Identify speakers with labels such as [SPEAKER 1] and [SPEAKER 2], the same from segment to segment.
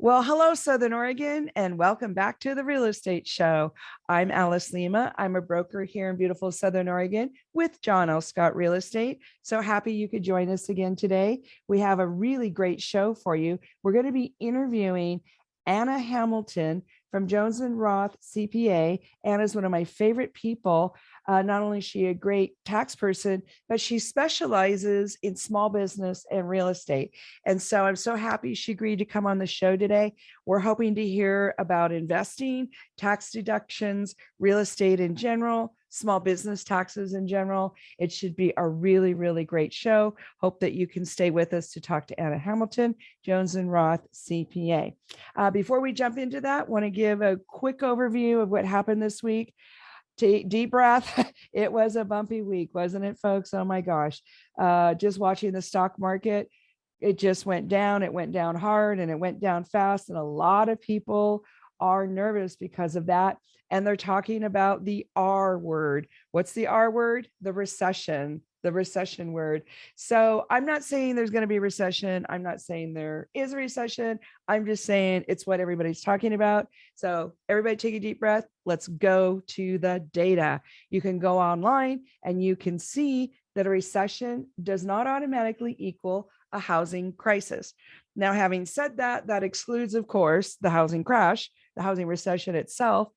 [SPEAKER 1] Well, hello, Southern Oregon, and welcome back to the Real Estate Show. I'm Alice Lema. I'm a broker here in beautiful Southern Oregon with John L. Scott Real Estate. So happy you could join us again today. We have a really great show for you. We're going to be interviewing Anna Hamilton from Jones and Roth CPA. Anna's one of my favorite people. Not only is she a great tax person, but she specializes in small business and real estate. And so I'm so happy she agreed to come on the show today. We're hoping to hear about investing, tax deductions, real estate in general, small business taxes in general. It should be a really, really great show. Hope that you can stay with us to talk to Anna Hamilton, Jones and Roth CPA. Before we jump into that, want to give a quick overview of what happened this week. Deep breath. It was a bumpy week, wasn't it, folks? Oh my gosh. Just watching the stock market, it just went down. It went down hard and it went down fast. And a lot of people are nervous because of that. And they're talking about the R word. What's the R word? The recession word. So I'm not saying there's going to be a recession. I'm not saying there is a recession. I'm just saying it's what everybody's talking about. So everybody take a deep breath. Let's go to the data. You can go online and you can see that a recession does not automatically equal a housing crisis. Now, having said that, that excludes, of course, the housing crash, the housing recession itself,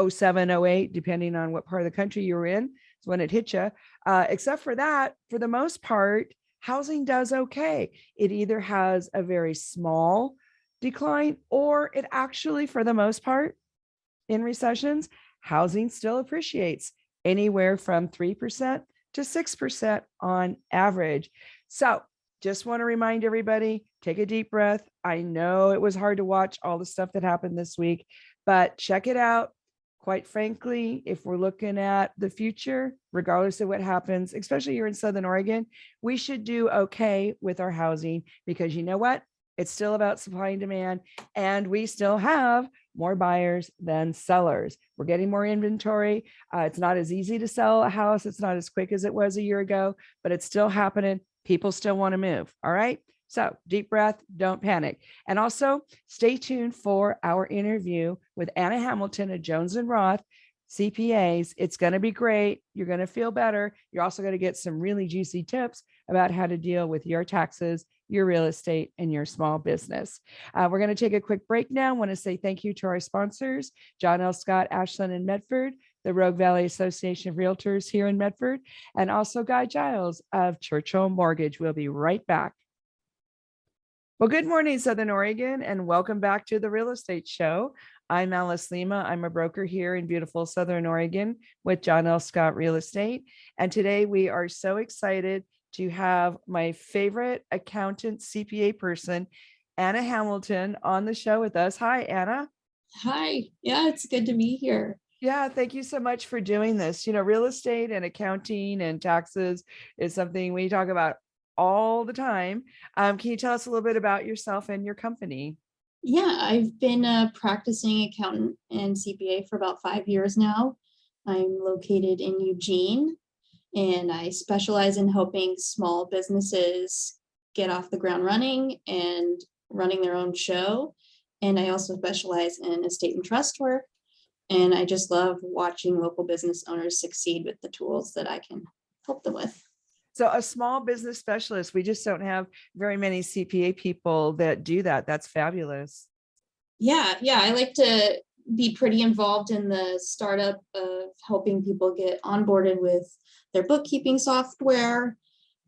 [SPEAKER 1] 07, 08, depending on what part of the country you're in, is when it hit you. Except for that, for the most part, housing does okay. It either has a very small decline or it actually, for the most part, in recessions, housing still appreciates anywhere from 3% to 6% on average. So just want to remind everybody, take a deep breath. I know it was hard to watch all the stuff that happened this week, but check it out. Quite frankly, if we're looking at the future, regardless of what happens, especially here in Southern Oregon, we should do okay with our housing because you know what? It's still about supply and demand, and we still have more buyers than sellers. We're getting more inventory. It's not as easy to sell a house. It's not as quick as it was a year ago, but it's still happening. People still want to move. All right. So deep breath, don't panic. And also stay tuned for our interview with Anna Hamilton of Jones and Roth CPAs. It's going to be great. You're going to feel better. You're also going to get some really juicy tips about how to deal with your taxes, your real estate, and your small business. We're going to take a quick break now. I want to say thank you to our sponsors, John L. Scott, Ashland, and Medford, the Rogue Valley Association of Realtors here in Medford, and also Guy Giles of Churchill Mortgage. We'll be right back. Well, good morning, Southern Oregon, and welcome back to the Real Estate Show. I'm Alice Lema. I'm a broker here in beautiful Southern Oregon with John L. Scott Real Estate. And today we are so excited to have my favorite accountant CPA person, Anna Hamilton, on the show with us. Hi, Anna.
[SPEAKER 2] Hi. Yeah, it's good to be here.
[SPEAKER 1] Yeah, thank you so much for doing this. You know, real estate and accounting and taxes is something we talk about all the time. Can you tell us a little bit about yourself and your company?
[SPEAKER 2] Yeah, I've been a practicing accountant and CPA for about 5 years now. I'm located in Eugene, and I specialize in helping small businesses get off the ground running and running their own show. And I also specialize in estate and trust work. And I just love watching local business owners succeed with the tools that I can help them with.
[SPEAKER 1] So a small business specialist, we just don't have very many CPA people that do that. That's fabulous.
[SPEAKER 2] Yeah, I like to be pretty involved in the startup of helping people get onboarded with their bookkeeping software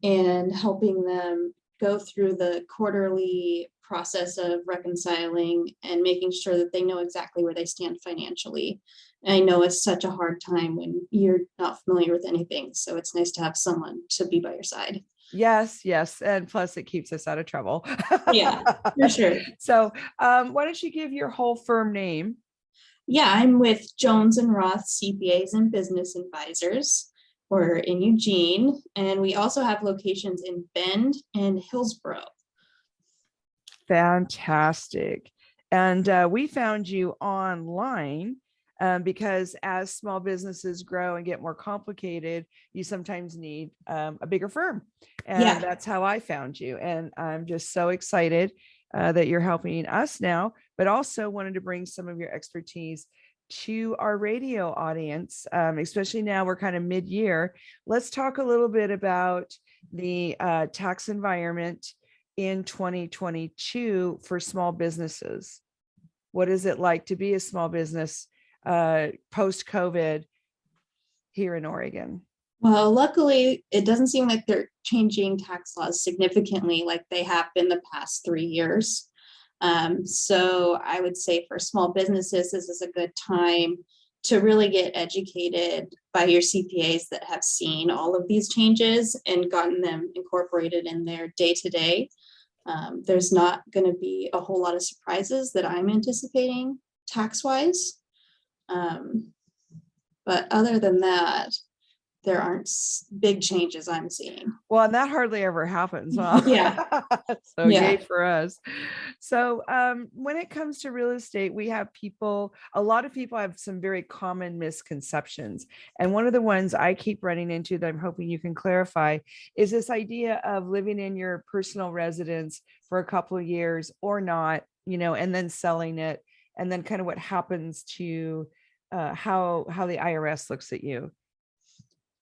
[SPEAKER 2] and helping them go through the quarterly process of reconciling and making sure that they know exactly where they stand financially. And I know it's such a hard time when you're not familiar with anything. So it's nice to have someone to be by your side.
[SPEAKER 1] Yes. And plus it keeps us out of trouble.
[SPEAKER 2] Yeah, for sure.
[SPEAKER 1] So why don't you give your whole firm name?
[SPEAKER 2] Yeah, I'm with Jones and Roth CPAs and Business Advisors. We're in Eugene, and we also have locations in Bend and Hillsborough.
[SPEAKER 1] Fantastic. And we found you online because as small businesses grow and get more complicated, you sometimes need a bigger firm. And that's how I found you. And I'm just so excited that you're helping us now, but also wanted to bring some of your expertise to our radio audience, especially now we're kind of mid-year. Let's talk a little bit about the tax environment in 2022 for small businesses. What is it like to be a small business post-COVID here in Oregon?
[SPEAKER 2] Well, luckily, it doesn't seem like they're changing tax laws significantly like they have been the past 3 years. So I would say for small businesses, this is a good time to really get educated by your CPAs that have seen all of these changes and gotten them incorporated in their day-to-day. There's not going to be a whole lot of surprises that I'm anticipating tax-wise. But other than that, there aren't big changes I'm seeing.
[SPEAKER 1] Well, and that hardly ever happens. Huh?
[SPEAKER 2] Yeah.
[SPEAKER 1] So yay for us. So when it comes to real estate, we have a lot of people have some very common misconceptions. And one of the ones I keep running into that I'm hoping you can clarify is this idea of living in your personal residence for a couple of years or not, and then selling it. And then kind of what happens to how the IRS looks at you.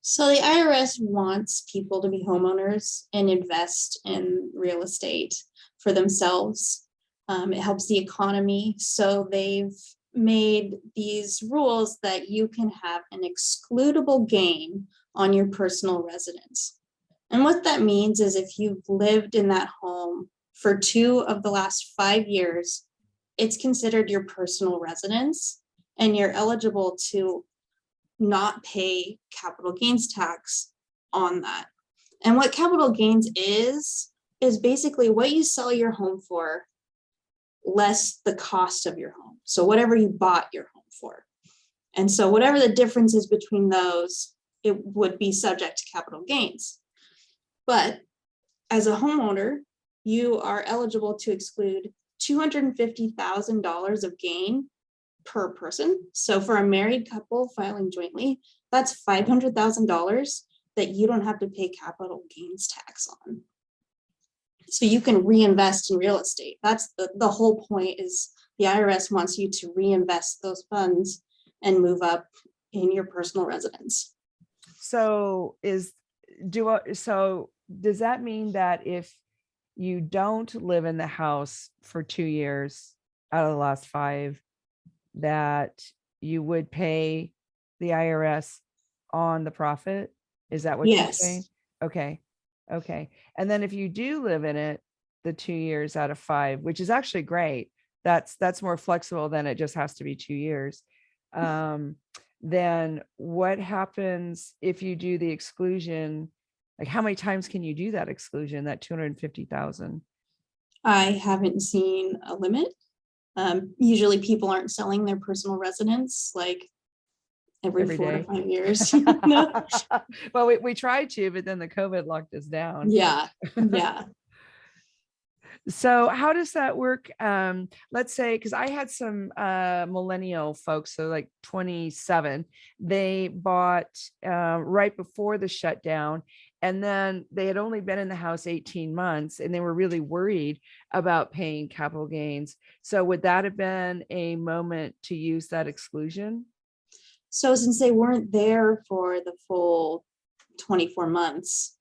[SPEAKER 2] So the IRS wants people to be homeowners and invest in real estate for themselves. It helps the economy. So they've made these rules that you can have an excludable gain on your personal residence. And what that means is if you've lived in that home for 2 of the last 5 years, it's considered your personal residence and you're eligible to not pay capital gains tax on that. And what capital gains is basically what you sell your home for less the cost of your home. So whatever you bought your home for. And so whatever the difference is between those, it would be subject to capital gains. But as a homeowner, you are eligible to exclude $250,000 of gain per person. So for a married couple filing jointly, that's $500,000 that you don't have to pay capital gains tax on. So you can reinvest in real estate. That's the whole point, is the IRS wants you to reinvest those funds and move up in your personal residence.
[SPEAKER 1] So does that mean that if you don't live in the house for 2 years out of the last 5, that you would pay the IRS on the profit? Is that what you're saying? Okay. And then if you do live in it the 2 years out of 5, which is actually great, that's more flexible than it just has to be 2 years. Then what happens if you do the exclusion? Like, how many times can you do that exclusion, that 250,000?
[SPEAKER 2] I haven't seen a limit. Usually people aren't selling their personal residence like every 4 to 5 years.
[SPEAKER 1] Well, we tried to, but then the COVID locked us down.
[SPEAKER 2] Yeah.
[SPEAKER 1] So how does that work? Let's say, because I had some millennial folks, so like 27, they bought right before the shutdown. And then they had only been in the house 18 months and they were really worried about paying capital gains. So would that have been a moment to use that exclusion?
[SPEAKER 2] So since they weren't there for the full 24 months,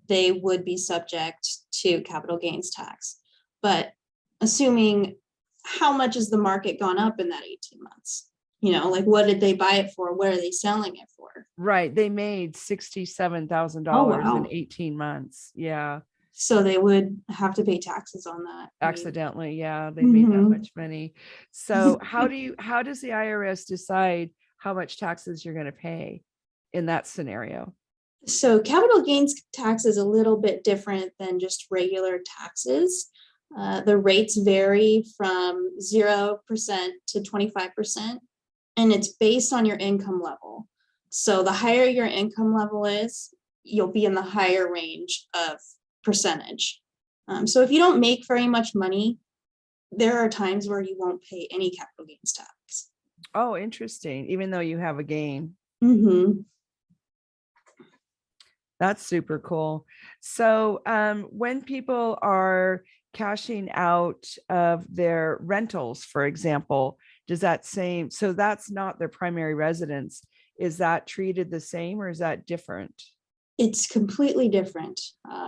[SPEAKER 2] they would be subject to capital gains tax. But assuming how much has the market gone up in that 18 months? Like what did they buy it for? What are they selling it for?
[SPEAKER 1] Right. They made $67,000
[SPEAKER 2] wow.
[SPEAKER 1] in 18 months. Yeah.
[SPEAKER 2] So they would have to pay taxes on that.
[SPEAKER 1] Accidentally. Yeah. They made that much money. So how does the IRS decide how much taxes you're going to pay in that scenario?
[SPEAKER 2] So capital gains tax is a little bit different than just regular taxes. The rates vary from 0% to 25%, and it's based on your income level. So the higher your income level is, you'll be in the higher range of percentage. So if you don't make very much money, there are times where you won't pay any capital gains tax.
[SPEAKER 1] Oh, interesting. Even though you have a gain.
[SPEAKER 2] Mm-hmm.
[SPEAKER 1] That's super cool. So when people are cashing out of their rentals, for example, does that same, so that's not their primary residence. Is that treated the same or is that different?
[SPEAKER 2] It's completely different.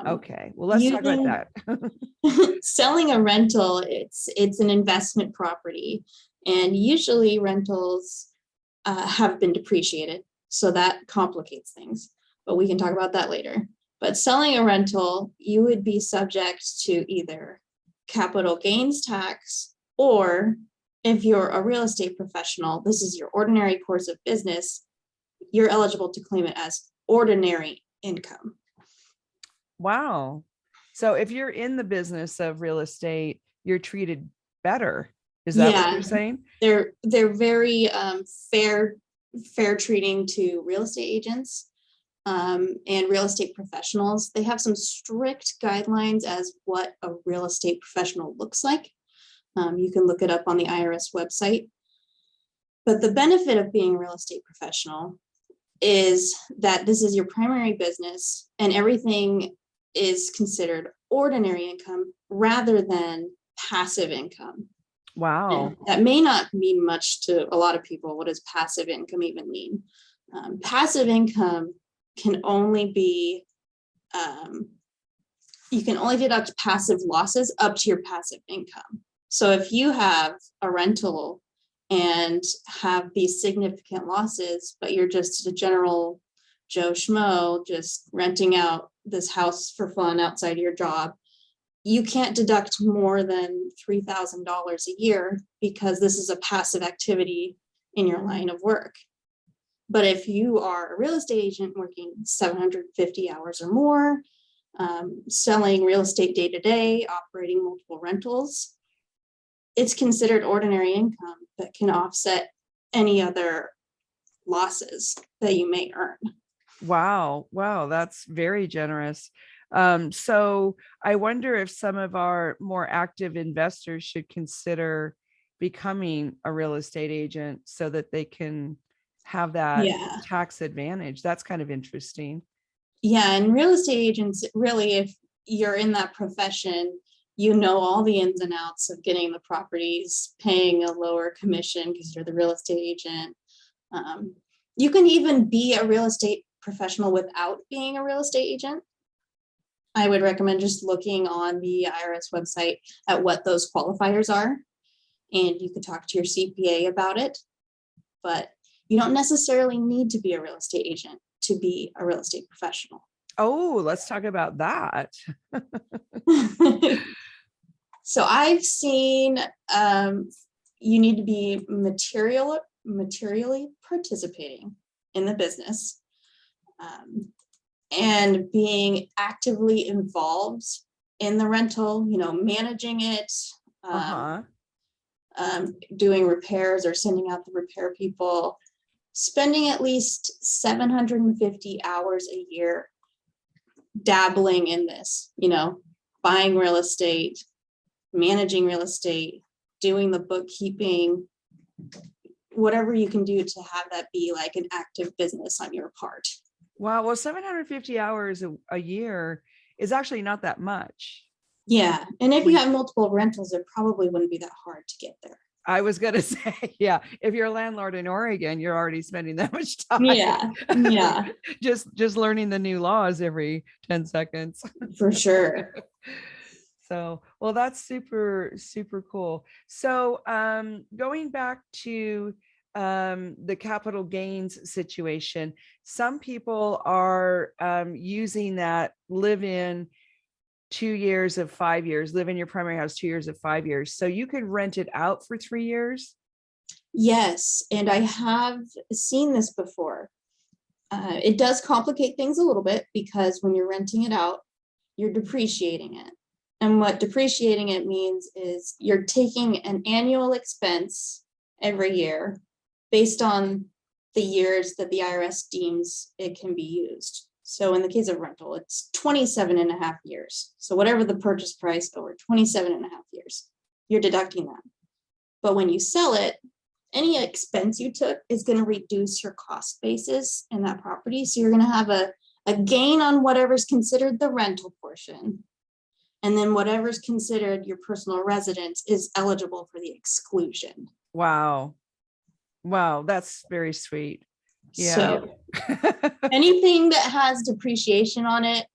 [SPEAKER 1] Okay, well, let's talk about that.
[SPEAKER 2] Selling a rental, it's an investment property, and usually rentals have been depreciated, so that complicates things, but we can talk about that later. But selling a rental, you would be subject to either capital gains tax, or if you're a real estate professional, this is your ordinary course of business, you're eligible to claim it as ordinary income.
[SPEAKER 1] Wow. So if you're in the business of real estate, you're treated better. Is that what you're saying?
[SPEAKER 2] They're very fair treating to real estate agents and real estate professionals. They have some strict guidelines as what a real estate professional looks like. You can look it up on the IRS website. But the benefit of being a real estate professional is that this is your primary business and everything is considered ordinary income rather than passive income.
[SPEAKER 1] Wow.
[SPEAKER 2] And that may not mean much to a lot of people. What does passive income even mean? Passive income can only be, you can only deduct passive losses up to your passive income. So if you have a rental and have these significant losses, but you're just a general Joe Schmo, just renting out this house for fun outside your job, you can't deduct more than $3,000 a year because this is a passive activity in your line of work. But if you are a real estate agent working 750 hours or more, selling real estate day to day, operating multiple rentals, it's considered ordinary income that can offset any other losses that you may earn.
[SPEAKER 1] Wow. Wow. That's very generous. So I wonder if some of our more active investors should consider becoming a real estate agent so that they can have that tax advantage. That's kind of interesting.
[SPEAKER 2] Yeah. And real estate agents, really, if you're in that profession, you know all the ins and outs of getting the properties, paying a lower commission because you're the real estate agent. You can even be a real estate professional without being a real estate agent. I would recommend just looking on the IRS website at what those qualifiers are, and you could talk to your CPA about it. But you don't necessarily need to be a real estate agent to be a real estate professional.
[SPEAKER 1] Oh, let's talk about that.
[SPEAKER 2] So I've seen you need to be materially participating in the business and being actively involved in the rental, managing it, doing repairs or sending out the repair people, spending at least 750 hours a year dabbling in this, buying real estate, managing real estate, doing the bookkeeping, whatever you can do to have that be like an active business on your part.
[SPEAKER 1] Wow. Well, 750 hours a year is actually not that much.
[SPEAKER 2] Yeah. And if you have multiple rentals, it probably wouldn't be that hard to get there.
[SPEAKER 1] I was going to say, yeah, if you're a landlord in Oregon, you're already spending that much time.
[SPEAKER 2] Yeah. Yeah.
[SPEAKER 1] just learning the new laws every 10 seconds.
[SPEAKER 2] For sure.
[SPEAKER 1] So, well, that's super, super cool. So going back to the capital gains situation, some people are using that live in 2 years of 5 years, live in your primary house 2 years of 5 years. So you could rent it out for 3 years?
[SPEAKER 2] Yes. And I have seen this before. It does complicate things a little bit because when you're renting it out, you're depreciating it. And what depreciating it means is you're taking an annual expense every year based on the years that the IRS deems it can be used. So in the case of rental, it's 27 and a half years. So whatever the purchase price over 27 and a half years, you're deducting that. But when you sell it, any expense you took is going to reduce your cost basis in that property. So you're going to have a gain on whatever's considered the rental portion. And then whatever's considered your personal residence is eligible for the exclusion.
[SPEAKER 1] Wow. Wow. That's very sweet. Yeah.
[SPEAKER 2] So anything that has depreciation on it,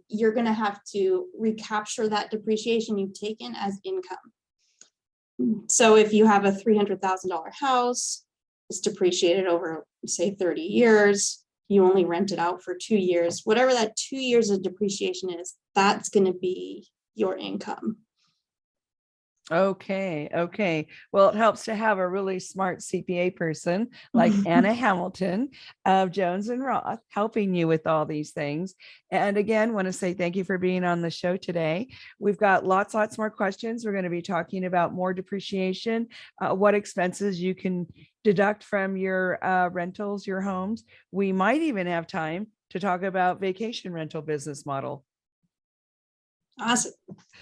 [SPEAKER 2] you're going to have to recapture that depreciation you've taken as income. So if you have a $300,000 house, it's depreciated over, say, 30 years, you only rent it out for 2 years, whatever that 2 years of depreciation is, that's going to be your income.
[SPEAKER 1] Okay. Okay. Well, it helps to have a really smart CPA person like Anna Hamilton of Jones and Roth helping you with all these things. And again, want to say thank you for being on the show today. We've got lots more questions. We're going to be talking about more depreciation, what expenses you can deduct from your rentals, your homes. We might even have time to talk about vacation rental business model.
[SPEAKER 2] Awesome.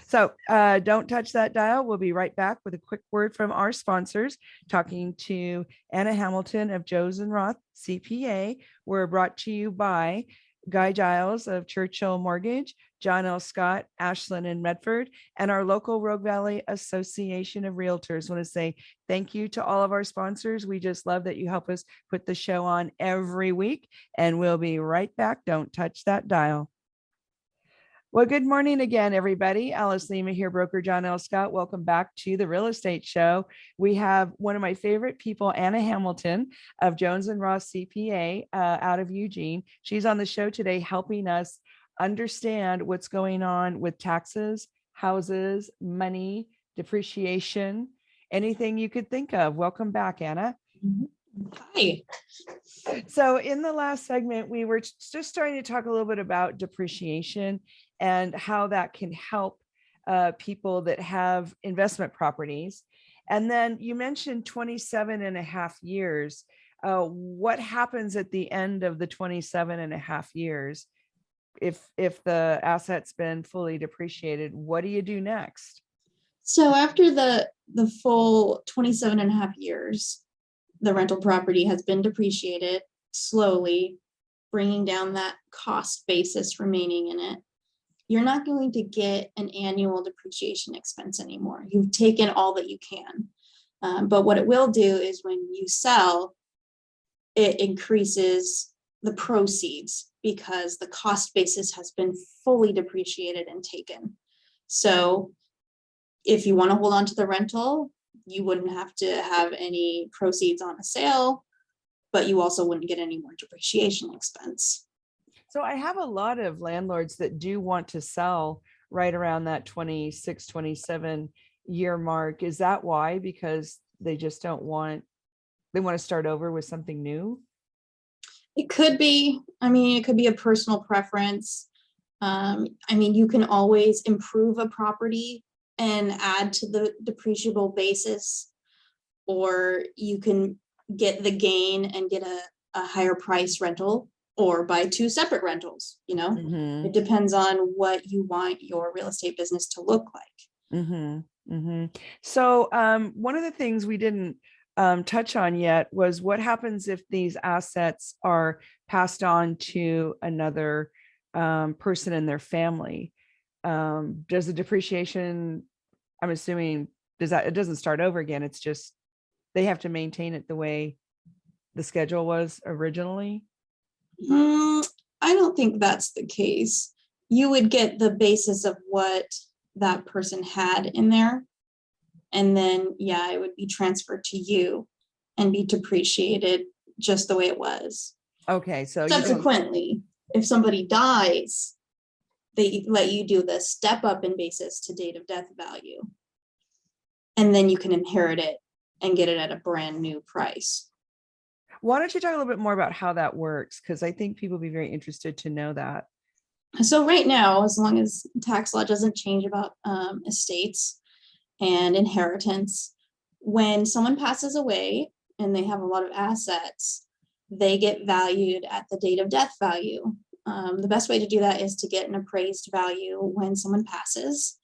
[SPEAKER 1] So don't touch that dial. We'll be right back with a quick word from our sponsors, talking to Anna Hamilton of Jones and Roth CPA. We're brought to you by Guy Giles of Churchill Mortgage, John L. Scott, Ashland and Medford, and our local Rogue Valley Association of Realtors. I want to say thank you to all of our sponsors. We just love that you help us put the show on every week, and we'll be right back. Don't touch that dial. Well, good morning again, everybody. Alice Lema here, broker John L. Scott. Welcome back to the Real Estate Show. We have one of my favorite people, Anna Hamilton of Jones and Roth CPA out of Eugene. She's on the show today helping us understand what's going on with taxes, houses, money, depreciation, anything you could think of. Welcome back, Anna.
[SPEAKER 2] Hi.
[SPEAKER 1] So in the last segment, we were just starting to talk a little bit about depreciation and how that can help people that have investment properties. And then you mentioned 27 and a half years. What happens at the end of the 27 and a half years? If the asset's been fully depreciated, what do you do next?
[SPEAKER 2] So after the full 27 and a half years, the rental property has been depreciated slowly, bringing down that cost basis remaining in it. You're not going to get an annual depreciation expense anymore. You've taken all that you can. But what it will do is when you sell, it increases the proceeds because the cost basis has been fully depreciated and taken. So if you want to hold on to the rental, you wouldn't have to have any proceeds on a sale, but you also wouldn't get any more depreciation expense.
[SPEAKER 1] So I have a lot of landlords that do want to sell right around that 26, 27 year mark. Is that why? Because they just they want to start over with something new?
[SPEAKER 2] It could be. I mean, it could be a personal preference. I mean, you can always improve a property and add to the depreciable basis, or you can get the gain and get a higher price rental, or buy two separate rentals.
[SPEAKER 1] Mm-hmm.
[SPEAKER 2] It depends on what you want your real estate business to look like.
[SPEAKER 1] Mm-hmm. Mm-hmm. So one of the things we didn't touch on yet was what happens if these assets are passed on to another person in their family. Does the depreciation, I'm assuming, it doesn't start over again. It's just they have to maintain it the way the schedule was originally?
[SPEAKER 2] I don't think that's the case. You would get the basis of what that person had in there. And then, yeah, it would be transferred to you and be depreciated just the way it was.
[SPEAKER 1] Okay. So
[SPEAKER 2] subsequently, if somebody dies, they let you do the step up in basis to date of death value. And then you can inherit it and get it at a brand new price.
[SPEAKER 1] Why don't you talk a little bit more about how that works? Because I think people will be very interested to know that.
[SPEAKER 2] So right now, as long as tax law doesn't change about estates and inheritance, when someone passes away and they have a lot of assets, they get valued at the date of death value. The best way to do that is to get an appraised value when someone passes.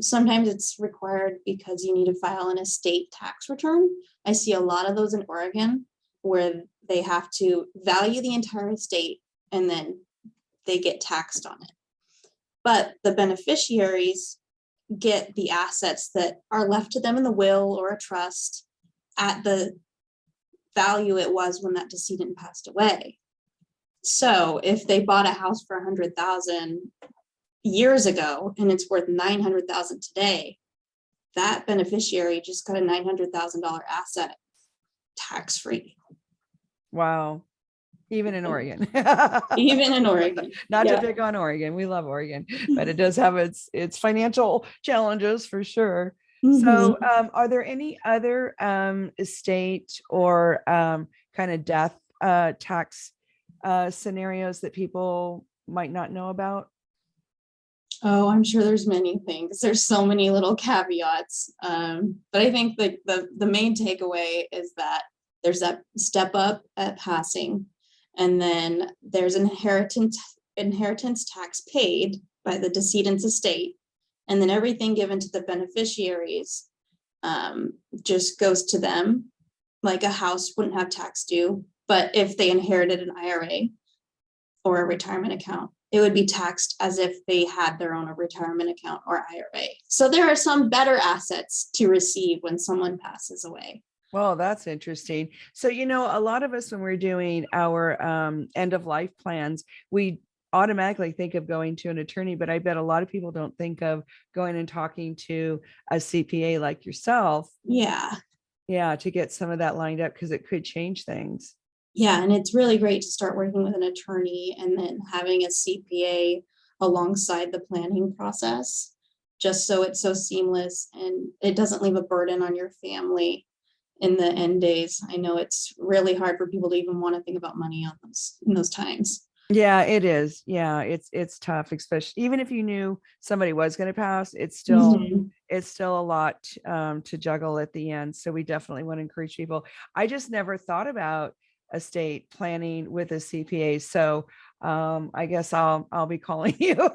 [SPEAKER 2] Sometimes it's required because you need to file an estate tax return. I see a lot of those in Oregon where they have to value the entire estate and then they get taxed on it. but the beneficiaries get the assets that are left to them in the will or a trust at the value it was when that decedent passed away. So if they bought a house for 100,000 years ago and it's worth 900,000 today, that beneficiary just got a $900,000 asset tax free.
[SPEAKER 1] Wow. Even in Oregon.
[SPEAKER 2] Even in Oregon.
[SPEAKER 1] Not to pick on Oregon. We love Oregon, but it does have its financial challenges for sure. So are there any other estate or kind of death tax scenarios that people might not know about?
[SPEAKER 2] Oh, I'm sure there's many things. There's so many little caveats. But I think the main takeaway is that there's that step up at passing, and then there's inheritance tax paid by the decedent's estate, and then everything given to the beneficiaries just goes to them. Like a house wouldn't have tax due, but if they inherited an IRA or a retirement account, it would be taxed as if they had their own retirement account or IRA. So there are some better assets to receive when someone passes away.
[SPEAKER 1] Well, that's interesting. So, a lot of us, when we're doing our end of life plans, we automatically think of going to an attorney, but I bet a lot of people don't think of going and talking to a CPA like yourself.
[SPEAKER 2] Yeah,
[SPEAKER 1] to get some of that lined up, because it could change things.
[SPEAKER 2] Yeah, and it's really great to start working with an attorney and then having a CPA alongside the planning process, just so it's so seamless and it doesn't leave a burden on your family in the end days. I know it's really hard for people to even want to think about money in those times.
[SPEAKER 1] Yeah, it is. Yeah, it's tough, especially even if you knew somebody was going to pass, it's still a lot to juggle at the end. So we definitely want to encourage people. I just never thought about estate planning with a CPA. So I guess I'll be calling you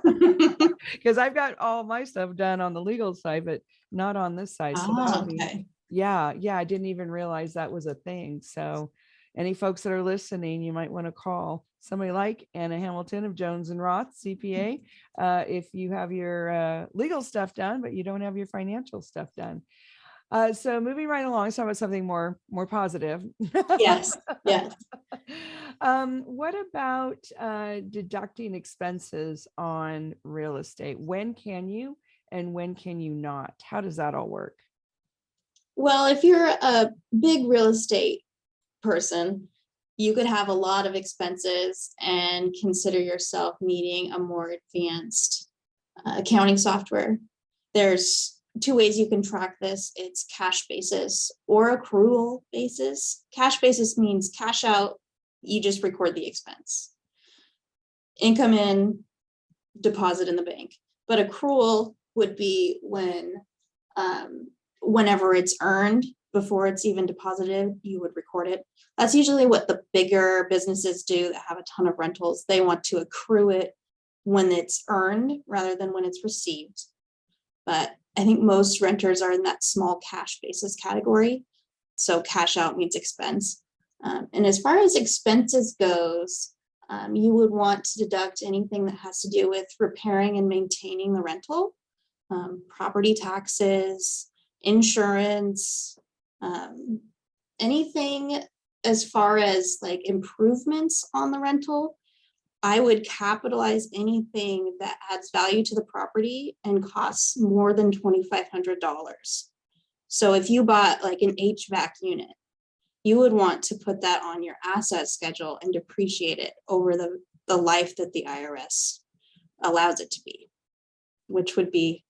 [SPEAKER 1] because I've got all my stuff done on the legal side, but not on this side. So
[SPEAKER 2] Okay.
[SPEAKER 1] Yeah, I didn't even realize that was a thing. So any folks that are listening, you might want to call somebody like Anna Hamilton of Jones and Roth CPA if you have your legal stuff done, but you don't have your financial stuff done. So moving right along, let's talk about something more positive.
[SPEAKER 2] Yes.
[SPEAKER 1] What about deducting expenses on real estate? When can you and when can you not? How does that all work?
[SPEAKER 2] Well, if you're a big real estate person, you could have a lot of expenses and consider yourself needing a more advanced accounting software. There's two ways you can track this. It's cash basis or accrual basis. Cash basis means cash out, you just record the expense. Income in, deposit in the bank. But accrual would be whenever it's earned, before it's even deposited, you would record it. That's usually what the bigger businesses do that have a ton of rentals. They want to accrue it when it's earned rather than when it's received. But I think most renters are in that small cash basis category. So cash out means expense. And as far as expenses goes, you would want to deduct anything that has to do with repairing and maintaining the rental, property taxes, insurance, anything as far as like improvements on the rental. I would capitalize anything that adds value to the property and costs more than $2,500. So if you bought like an HVAC unit, you would want to put that on your asset schedule and depreciate it over the life that the IRS allows it to be, which would be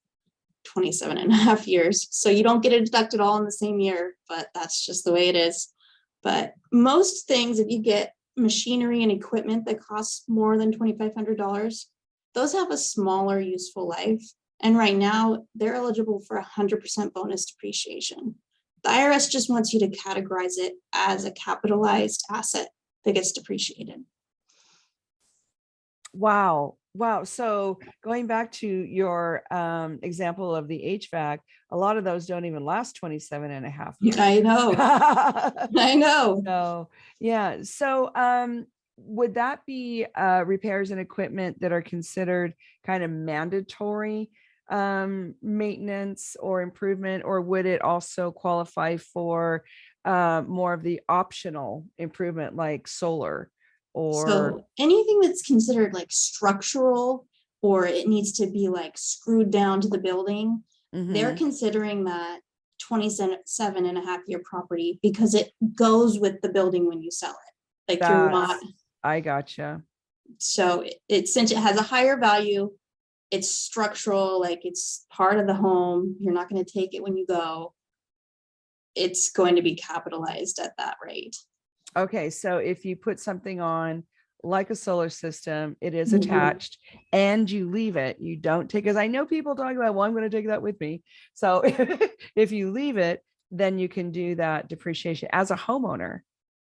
[SPEAKER 2] 27 and a half years. So you don't get it deducted all in the same year, but that's just the way it is. But most things, if you get machinery and equipment that costs more than $2,500, those have a smaller useful life. And right now they're eligible for 100% bonus depreciation. The IRS just wants you to categorize it as a capitalized asset that gets depreciated.
[SPEAKER 1] Wow. So going back to your example of the HVAC, a lot of those don't even last 27 and a half years.
[SPEAKER 2] I know.
[SPEAKER 1] So, yeah. So would that be repairs and equipment that are considered kind of mandatory maintenance or improvement, or would it also qualify for more of the optional improvement like solar or?
[SPEAKER 2] So anything that's considered like structural, or it needs to be like screwed down to the building, they're considering that 27.5 year property because it goes with the building when you sell it. Like you're not.
[SPEAKER 1] I gotcha.
[SPEAKER 2] So since it has a higher value, it's structural, like it's part of the home. You're not going to take it when you go. It's going to be capitalized at that rate.
[SPEAKER 1] Okay, so if you put something on like a solar system, it is attached and you leave it, you don't take, because I know people talk about, well, I'm going to take that with me. So if you leave it, then you can do that depreciation as a homeowner.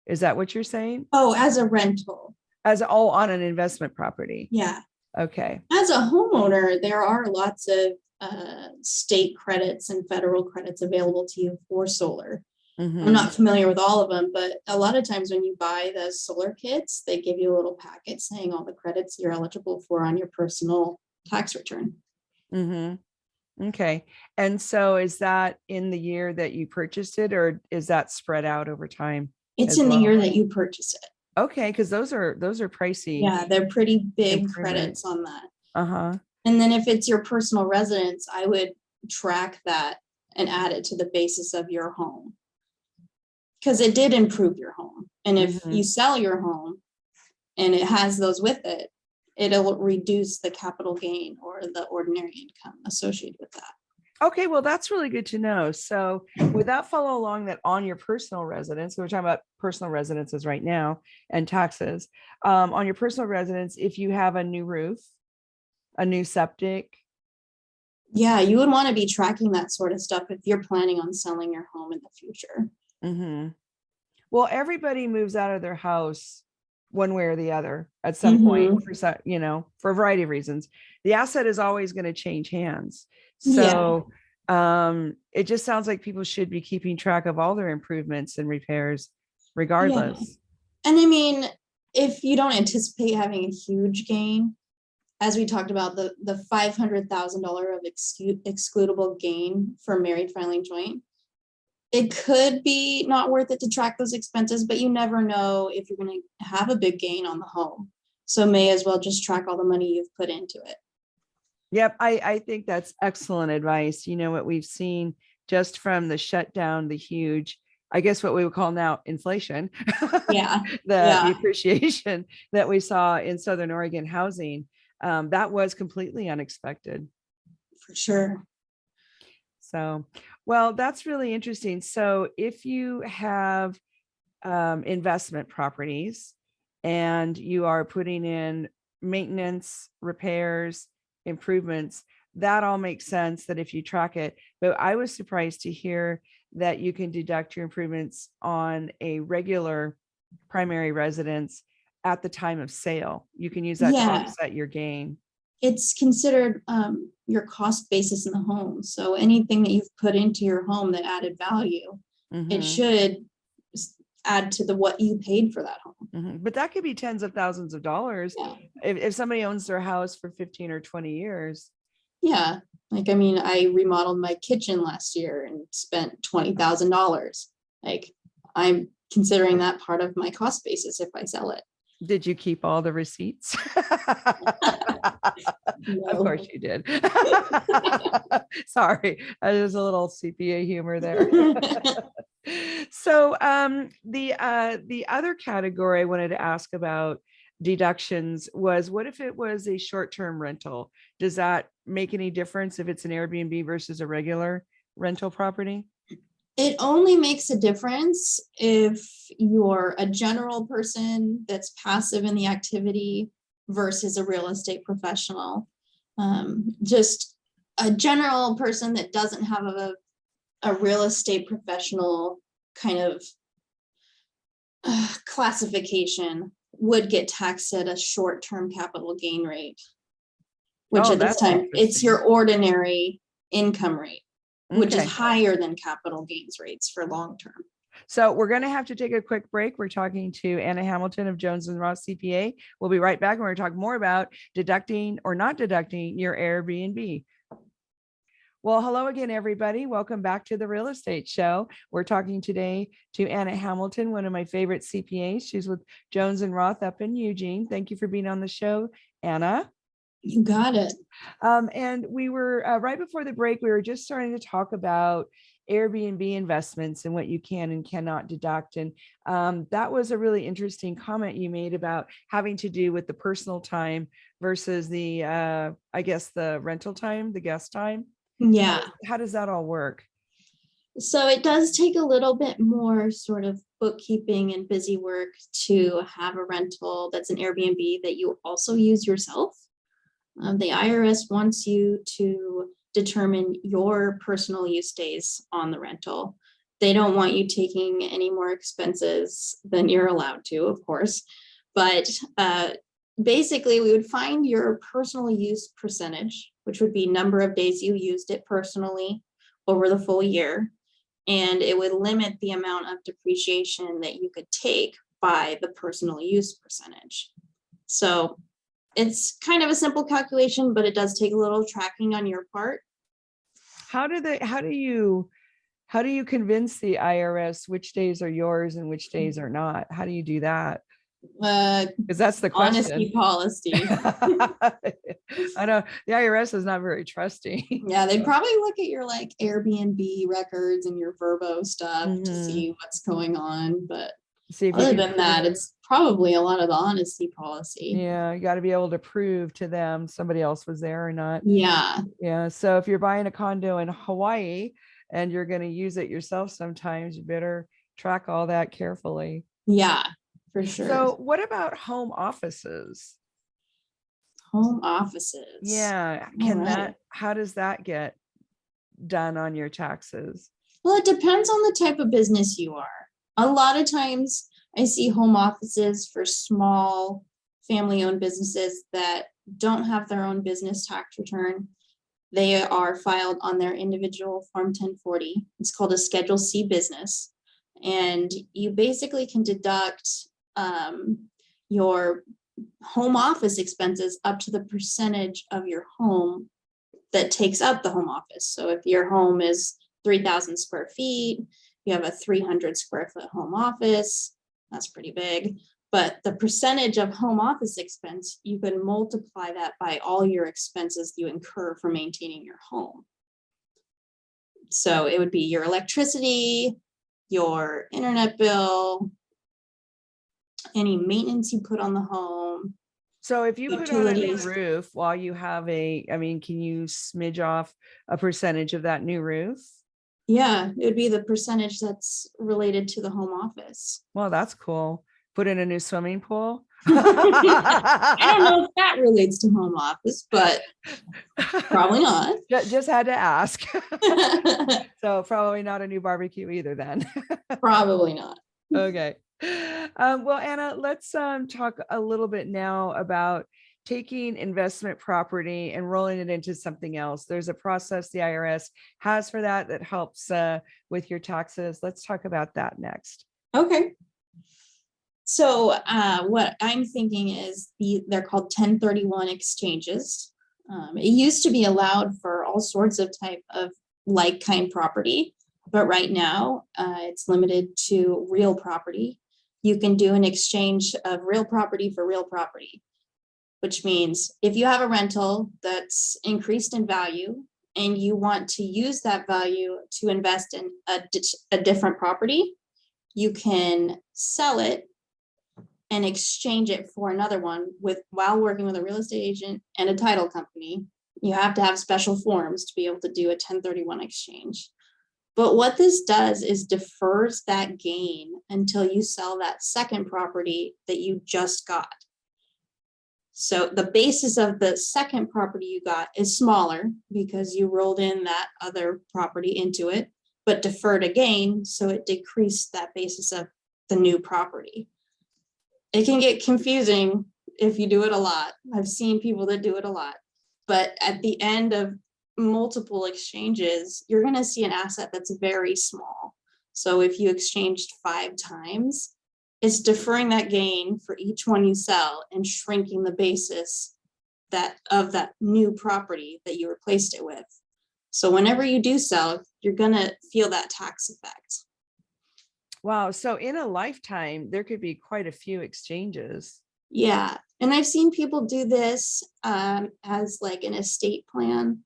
[SPEAKER 1] Is that what you're saying?
[SPEAKER 2] Oh, as a rental.
[SPEAKER 1] On an investment property.
[SPEAKER 2] Yeah.
[SPEAKER 1] Okay.
[SPEAKER 2] As a homeowner, there are lots of state credits and federal credits available to you for solar. I'm not familiar with all of them, but a lot of times when you buy the solar kits, they give you a little packet saying all the credits you're eligible for on your personal tax return.
[SPEAKER 1] Okay. And so is that in the year that you purchased it, or is that spread out over time?
[SPEAKER 2] It's in the year that you purchase it.
[SPEAKER 1] Okay, because those are pricey.
[SPEAKER 2] Yeah, they're pretty big credits on that. And then if it's your personal residence, I would track that and add it to the basis of your home, because it did improve your home. And if you sell your home and it has those with it, it'll reduce the capital gain or the ordinary income associated with that.
[SPEAKER 1] Okay, well, that's really good to know. So would that follow along that on your personal residence, we're talking about personal residences right now and taxes, on your personal residence, if you have a new roof, a new septic?
[SPEAKER 2] Yeah, you would want to be tracking that sort of stuff if you're planning on selling your home in the future.
[SPEAKER 1] Well, everybody moves out of their house one way or the other at some point, for a variety of reasons. The asset is always going to change hands. So it just sounds like people should be keeping track of all their improvements and repairs regardless.
[SPEAKER 2] Yeah. And I mean, if you don't anticipate having a huge gain, as we talked about, the $500,000 of excludable gain for married filing joint, it could be not worth it to track those expenses, but you never know if you're going to have a big gain on the home. So may as well just track all the money you've put into it.
[SPEAKER 1] Yep. I think that's excellent advice. You know, what we've seen just from the shutdown, the huge, I guess what we would call now inflation, the appreciation that we saw in Southern Oregon housing, that was completely unexpected.
[SPEAKER 2] For sure.
[SPEAKER 1] So, well, that's really interesting. So if you have investment properties and you are putting in maintenance, repairs, improvements, that all makes sense that if you track it. But I was surprised to hear that you can deduct your improvements on a regular primary residence at the time of sale. You can use that to offset your gain.
[SPEAKER 2] It's considered your cost basis in the home. So anything that you've put into your home that added value, it should add to what you paid for that home.
[SPEAKER 1] But that could be tens of thousands of dollars if somebody owns their house for 15 or 20 years.
[SPEAKER 2] Yeah. Like, I mean, I remodeled my kitchen last year and spent $20,000. Like, I'm considering that part of my cost basis if I sell it.
[SPEAKER 1] Did you keep all the receipts?
[SPEAKER 2] No.
[SPEAKER 1] Of course you did. Sorry, there's a little CPA humor there. So the other category I wanted to ask about deductions was, what if it was a short-term rental? Does that make any difference if it's an Airbnb versus a regular rental property?
[SPEAKER 2] It only makes a difference if you're a general person that's passive in the activity versus a real estate professional. Just a general person that doesn't have a real estate professional kind of classification would get taxed at a short-term capital gain rate, which at this time, it's your ordinary income rate, which is higher than capital gains rates for long-term.
[SPEAKER 1] So we're going to have to take a quick break. We're talking to Anna Hamilton of Jones and Ross CPA. We'll be right back and we're going to talk more about deducting or not deducting your Airbnb. Well, hello again, everybody. Welcome back to the Real Estate Show. We're talking today to Anna Hamilton, one of my favorite CPAs. She's with Jones and Roth up in Eugene. Thank you for being on the show, Anna.
[SPEAKER 2] You got it.
[SPEAKER 1] And we were right before the break, we were just starting to talk about Airbnb investments and what you can and cannot deduct. And that was a really interesting comment you made about having to do with the personal time versus the, I guess, the rental time, the guest time.
[SPEAKER 2] Yeah.
[SPEAKER 1] How does that all work?
[SPEAKER 2] So it does take a little bit more sort of bookkeeping and busy work to have a rental that's an Airbnb that you also use yourself. The IRS wants you to determine your personal use days on the rental. They don't want you taking any more expenses than you're allowed to, of course. But basically, we would find your personal use percentage, which would be number of days you used it personally over the full year. And it would limit the amount of depreciation that you could take by the personal use percentage. So it's kind of a simple calculation, but it does take a little tracking on your part.
[SPEAKER 1] How do you convince the IRS which days are yours and which days are not? How do you do that? Because that's the question.
[SPEAKER 2] Honesty policy.
[SPEAKER 1] I know the IRS is not very trusting.
[SPEAKER 2] Yeah, they'd probably look at your like Airbnb records and your Verbo stuff to see what's going on. But other than that, it's probably a lot of the honesty policy.
[SPEAKER 1] Yeah, you got to be able to prove to them somebody else was there or not.
[SPEAKER 2] Yeah.
[SPEAKER 1] Yeah. So if you're buying a condo in Hawaii and you're going to use it yourself sometimes, you better track all that carefully.
[SPEAKER 2] Yeah. For sure.
[SPEAKER 1] So what about home offices?
[SPEAKER 2] Home offices.
[SPEAKER 1] Yeah. How does that get done on your taxes?
[SPEAKER 2] Well, it depends on the type of business you are. A lot of times I see home offices for small family-owned businesses that don't have their own business tax return. They are filed on their individual Form 1040. It's called a Schedule C business. And you basically can deduct your home office expenses up to the percentage of your home that takes up the home office. So if your home is 3,000 square feet, you have a 300 square foot home office, that's pretty big. But the percentage of home office expense, you can multiply that by all your expenses you incur for maintaining your home. So it would be your electricity, your internet bill, any maintenance you put on the home.
[SPEAKER 1] So if you put on a new roof while you have can you smidge off a percentage of that new roof?
[SPEAKER 2] Yeah, it would be the percentage that's related to the home office.
[SPEAKER 1] Well, that's cool. Put in a new swimming pool.
[SPEAKER 2] I don't know if that relates to home office, but probably not.
[SPEAKER 1] Just had to ask. So probably not a new barbecue either then.
[SPEAKER 2] Probably not.
[SPEAKER 1] Okay. Well, Anna, let's talk a little bit now about taking investment property and rolling it into something else. There's a process the IRS has for that helps with your taxes. Let's talk about that next.
[SPEAKER 2] Okay. So what I'm thinking is they're called 1031 exchanges. It used to be allowed for all sorts of type of like-kind property, but right now it's limited to real property. You can do an exchange of real property for real property, which means if you have a rental that's increased in value and you want to use that value to invest in a different property, you can sell it and exchange it for another one while working with a real estate agent and a title company. You have to have special forms to be able to do a 1031 exchange. But what this does is defers that gain until you sell that second property that you just got. So the basis of the second property you got is smaller because you rolled in that other property into it, but deferred a gain, so it decreased that basis of the new property. It can get confusing if you do it a lot. I've seen people that do it a lot, but at the end of multiple exchanges, you're going to see an asset that's very small. So if you exchanged 5 times, it's deferring that gain for each one you sell and shrinking the basis of that new property that you replaced it with. So whenever you do sell, you're going to feel that tax effect.
[SPEAKER 1] Wow. So in a lifetime, there could be quite a few exchanges.
[SPEAKER 2] Yeah. And I've seen people do this as like an estate plan.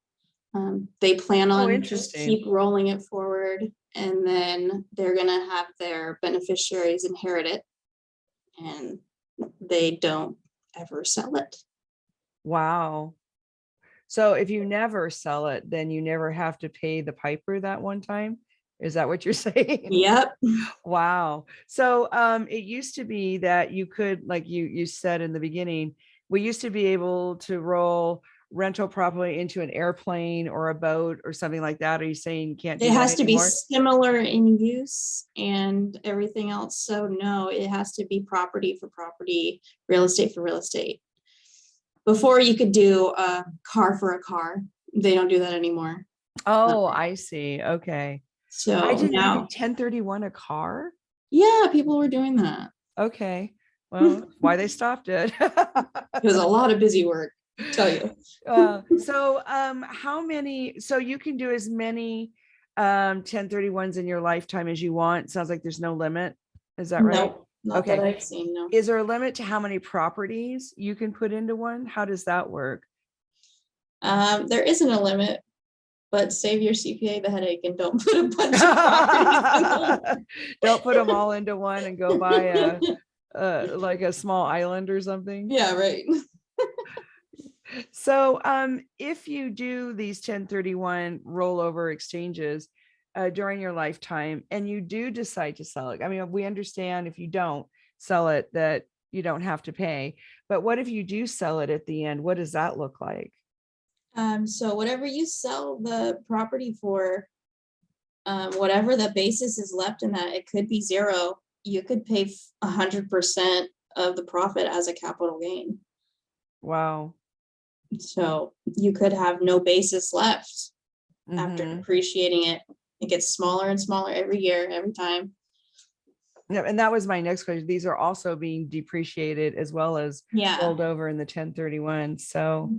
[SPEAKER 2] They plan on just keep rolling it forward, and then they're going to have their beneficiaries inherit it, and they don't ever sell it.
[SPEAKER 1] Wow. So if you never sell it, then you never have to pay the piper that one time. Is that what you're saying?
[SPEAKER 2] Yep.
[SPEAKER 1] Wow. So it used to be that you could, like you said in the beginning, we used to be able to roll rental property into an airplane or a boat or something like that. Are you saying you can't do that
[SPEAKER 2] It has to be
[SPEAKER 1] anymore?
[SPEAKER 2] similar in use and everything else. So no, it has to be property for property, real estate for real estate. Before you could do a car for a car. They don't do that anymore.
[SPEAKER 1] Oh, I see. Okay.
[SPEAKER 2] So
[SPEAKER 1] I didn't
[SPEAKER 2] now,
[SPEAKER 1] know 1031 a car.
[SPEAKER 2] yeah, people were doing that.
[SPEAKER 1] Okay. Well, why they stopped it.
[SPEAKER 2] It was a lot of busy work, I tell you.
[SPEAKER 1] So how many, so you can do as many 1031s in your lifetime as you want. Sounds like there's no limit. Is that right?
[SPEAKER 2] No, not
[SPEAKER 1] Okay.
[SPEAKER 2] that I've seen, no.
[SPEAKER 1] Is there a limit to how many properties you can put into one? How does that work?
[SPEAKER 2] There isn't a limit, but save your CPA the headache and don't put a bunch of properties in one.
[SPEAKER 1] Don't put them all into one and go buy like a small island or something.
[SPEAKER 2] Yeah, right.
[SPEAKER 1] So if you do these 1031 rollover exchanges during your lifetime and you do decide to sell it, I mean, we understand if you don't sell it that you don't have to pay, but what if you do sell it at the end? What does that look like?
[SPEAKER 2] So whatever you sell the property for, whatever the basis is left in that, it could be zero. You could pay 100% of the profit as a capital gain.
[SPEAKER 1] Wow.
[SPEAKER 2] So you could have no basis left after depreciating it. It gets smaller and smaller every year, every time.
[SPEAKER 1] Yeah, and that was my next question. These are also being depreciated as well as rolled over in the 1031. So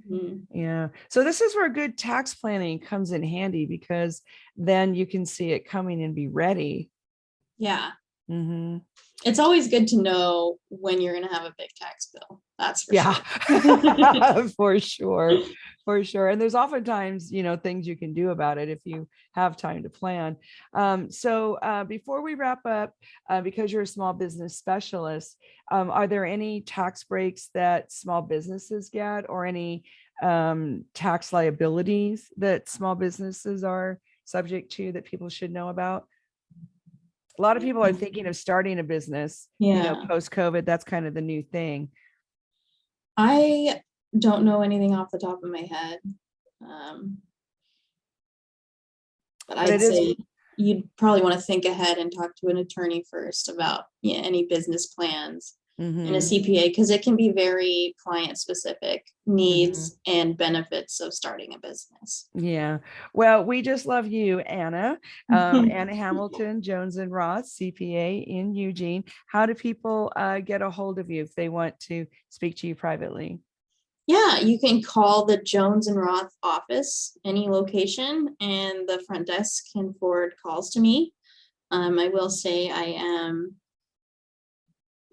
[SPEAKER 1] yeah. So this is where good tax planning comes in handy, because then you can see it coming and be ready.
[SPEAKER 2] Yeah. It's always good to know when you're going to have a big tax bill. That's for
[SPEAKER 1] sure. For sure. For sure. And there's oftentimes, things you can do about it if you have time to plan. So before we wrap up, because you're a small business specialist, are there any tax breaks that small businesses get, or any tax liabilities that small businesses are subject to that people should know about? A lot of people are thinking of starting a business, post-COVID. That's kind of the new thing.
[SPEAKER 2] I don't know anything off the top of my head. But I'd say you'd probably want to think ahead and talk to an attorney first about any business plans and a CPA, because it can be very client specific needs and benefits of starting a business.
[SPEAKER 1] Yeah. Well, we just love you, Anna. Anna Hamilton, Jones and Roth, CPA in Eugene. How do people get a hold of you if they want to speak to you privately?
[SPEAKER 2] Yeah, you can call the Jones and Roth office, any location, and the front desk can forward calls to me. I will say I am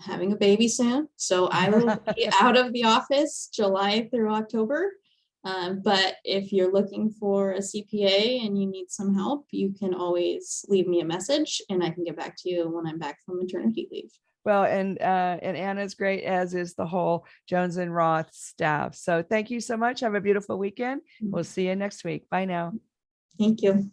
[SPEAKER 2] having a baby soon, so I will be out of the office July through October. But if you're looking for a CPA and you need some help, you can always leave me a message and I can get back to you when I'm back from maternity leave.
[SPEAKER 1] Well, and Anna's great, as is the whole Jones and Roth staff. So thank you so much. Have a beautiful weekend. We'll see you next week. Bye now.
[SPEAKER 2] Thank you.